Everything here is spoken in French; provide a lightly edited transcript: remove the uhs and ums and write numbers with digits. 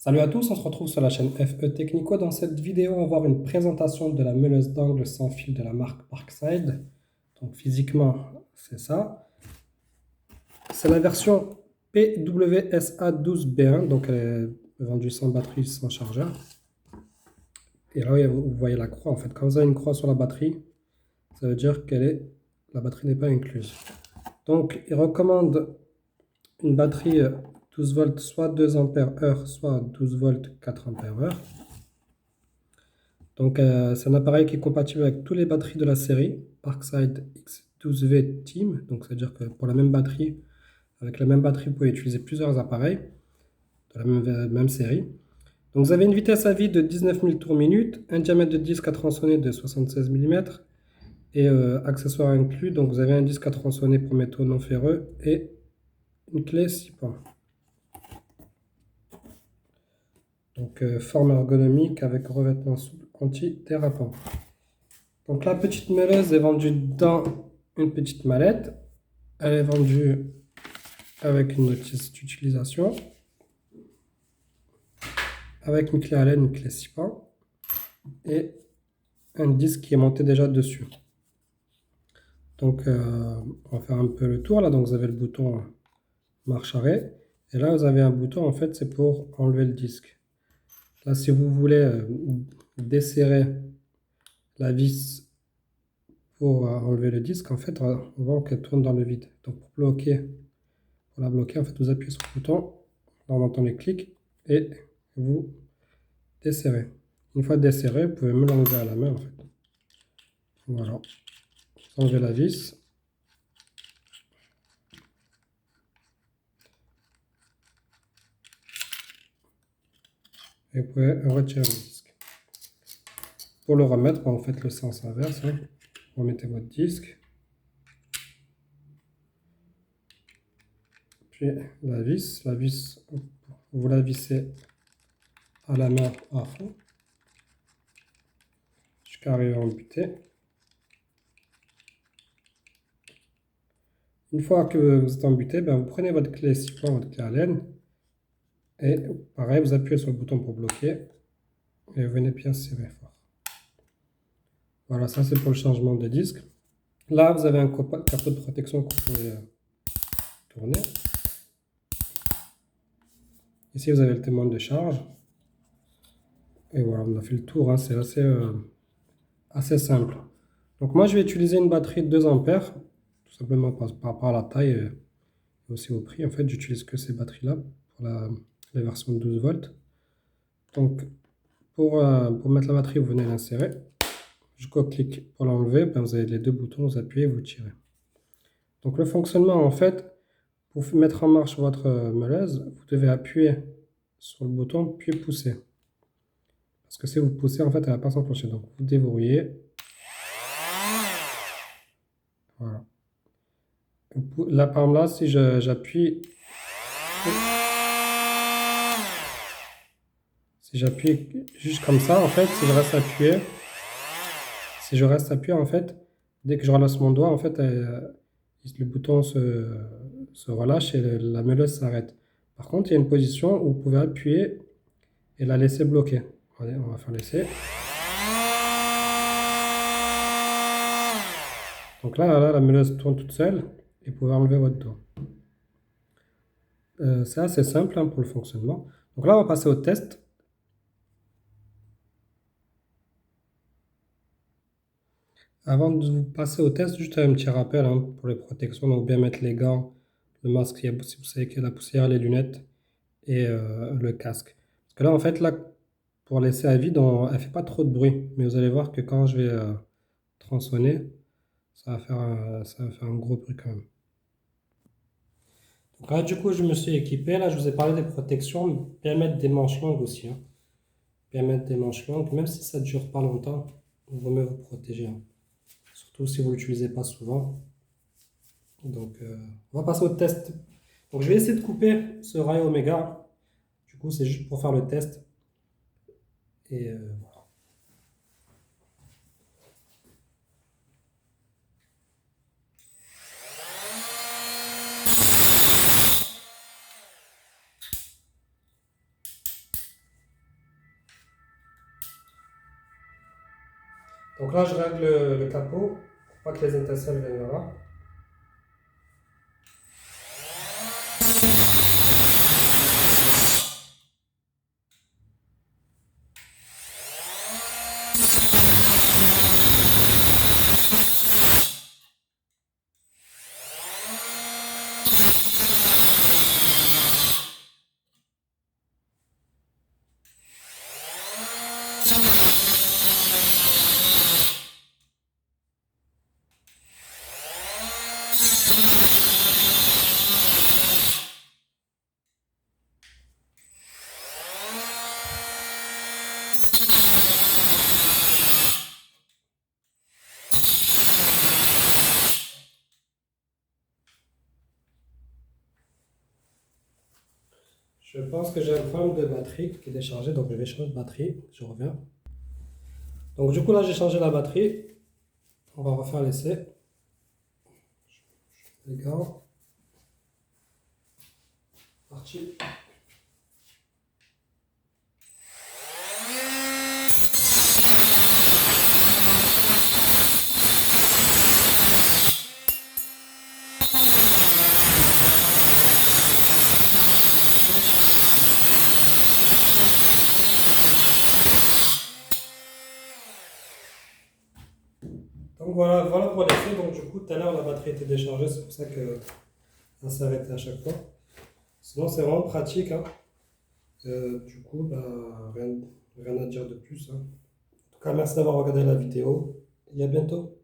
Salut à tous, on se retrouve sur la chaîne FE Technico. Dans cette vidéo, on va voir une présentation de la meuleuse d'angle sans fil de la marque Parkside. Donc physiquement, c'est ça. C'est la version PWSA12B1, donc elle est vendue sans batterie, sans chargeur. Et là, vous voyez la croix en fait. Quand vous avez une croix sur la batterie, ça veut dire que la batterie n'est pas incluse. Donc, il recommande une batterie 12 volts, soit 2 ampères heure, soit 12 volts 4 ampères heure. Donc, c'est un appareil qui est compatible avec toutes les batteries de la série Parkside X12V Team. Donc, c'est-à-dire que pour la même batterie, avec la même batterie, vous pouvez utiliser plusieurs appareils de la même série. Donc, vous avez une vitesse à vide de 19 000 tours minute, un diamètre de disque à tronçonner de 76 mm et accessoires inclus. Donc, vous avez un disque à tronçonner pour métaux non ferreux et une clé 6 points. Donc, forme ergonomique avec revêtement souple anti-dérapant. Donc la petite meuleuse est vendue dans une petite mallette. Elle est vendue avec une notice d'utilisation, avec une clé Allen, une clé 6 points et un disque qui est monté déjà dessus. Donc on va faire un peu le tour là. Donc vous avez le bouton marche arrêt et là vous avez un bouton en fait, c'est pour enlever le disque. Là si vous voulez desserrer la vis pour enlever le disque, en fait on voit qu'elle tourne dans le vide. Donc pour la bloquer, en fait, vous appuyez sur le bouton, on entend les clics et vous desserrez. Une fois desserré, vous pouvez me l'enlever à la main, en fait. Voilà. Vous enlevez la vis. Et vous pouvez retirer le disque. Pour le remettre, vous faites le sens inverse. Vous remettez votre disque. Puis la vis. La vis, vous la vissez à la main à fond jusqu'à arriver à embuter. Une fois que vous êtes embuté, vous prenez votre clé 6 points, votre clé Allen. Et pareil, vous appuyez sur le bouton pour bloquer. Et vous venez bien serrer fort. Voilà, ça c'est pour le changement de disque. Là, vous avez un capot de protection que vous pouvez tourner. Ici, vous avez le témoin de charge. Et voilà, on a fait le tour. C'est assez simple. Donc moi, je vais utiliser une batterie de 2 ampères. Tout simplement par rapport à la taille et aussi au prix. En fait, j'utilise que ces batteries-là pour la version de 12 volts. Donc, pour mettre la batterie, vous venez l'insérer. Jusqu'au clic pour l'enlever, vous avez les deux boutons, vous appuyez, vous tirez. Donc le fonctionnement, en fait, pour mettre en marche votre meuleuse, vous devez appuyer sur le bouton puis pousser. Parce que si vous poussez, en fait, elle ne va pas s'enclencher. Donc vous déverrouillez. Voilà. Là, par exemple, là, si j'appuie... Si j'appuie juste comme ça, en fait, si je reste appuyé, en fait, dès que je relâche mon doigt, en fait, le bouton se relâche et la meuleuse s'arrête. Par contre, il y a une position où vous pouvez appuyer et la laisser bloquer. Allez, on va faire l'essai. Donc là, la meuleuse tourne toute seule et vous pouvez enlever votre doigt. C'est assez simple pour le fonctionnement. Donc là, on va passer au test. Avant de vous passer au test, juste un petit rappel pour les protections. Donc bien mettre les gants, le masque si vous savez qu'il y a la poussière, les lunettes et le casque. Parce que là, en fait, là, pour laisser à vide, elle ne fait pas trop de bruit. Mais vous allez voir que quand je vais tronçonner, ça va faire un gros bruit quand même. Donc là, du coup, je me suis équipé. Là, je vous ai parlé des protections. Bien mettre des manches longues aussi. Bien mettre des manches longues. Même si ça ne dure pas longtemps, il vaut mieux vous protéger. Surtout si vous ne l'utilisez pas souvent. Donc, on va passer au test. Donc, je vais essayer de couper ce rail oméga. Du coup, c'est juste pour faire le test. Et voilà. Donc là, je règle le capot pour pas que les étincelles viennent vers là. Je pense que j'ai un problème de batterie qui est déchargé, donc je vais changer de batterie. Je reviens. Donc du coup là j'ai changé la batterie. On va refaire l'essai. Les gants. Parti. Donc voilà pour l'essai. Donc du coup tout à l'heure la batterie était déchargée, c'est pour ça que ça s'arrêtait à chaque fois. Sinon c'est vraiment pratique, hein. Du coup, bah, rien à dire de plus, hein. En tout cas, merci d'avoir regardé la vidéo et à bientôt.